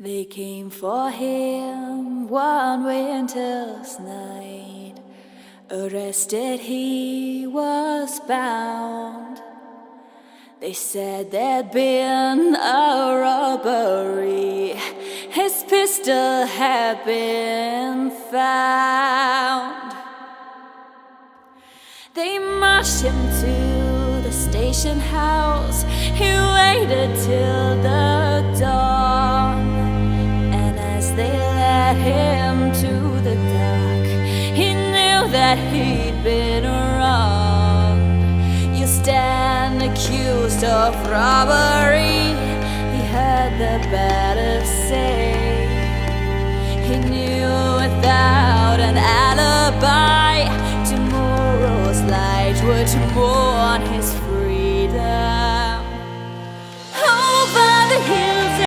They came for him one winter's night. Arrested he was bound. They said there'd been a robbery. His pistol had been found. They marched him to the station house. He waited till the dawn, and as they led him to the dock, he knew that he'd been wronged. You stand accused of robbery, he heard the better say. He knew without an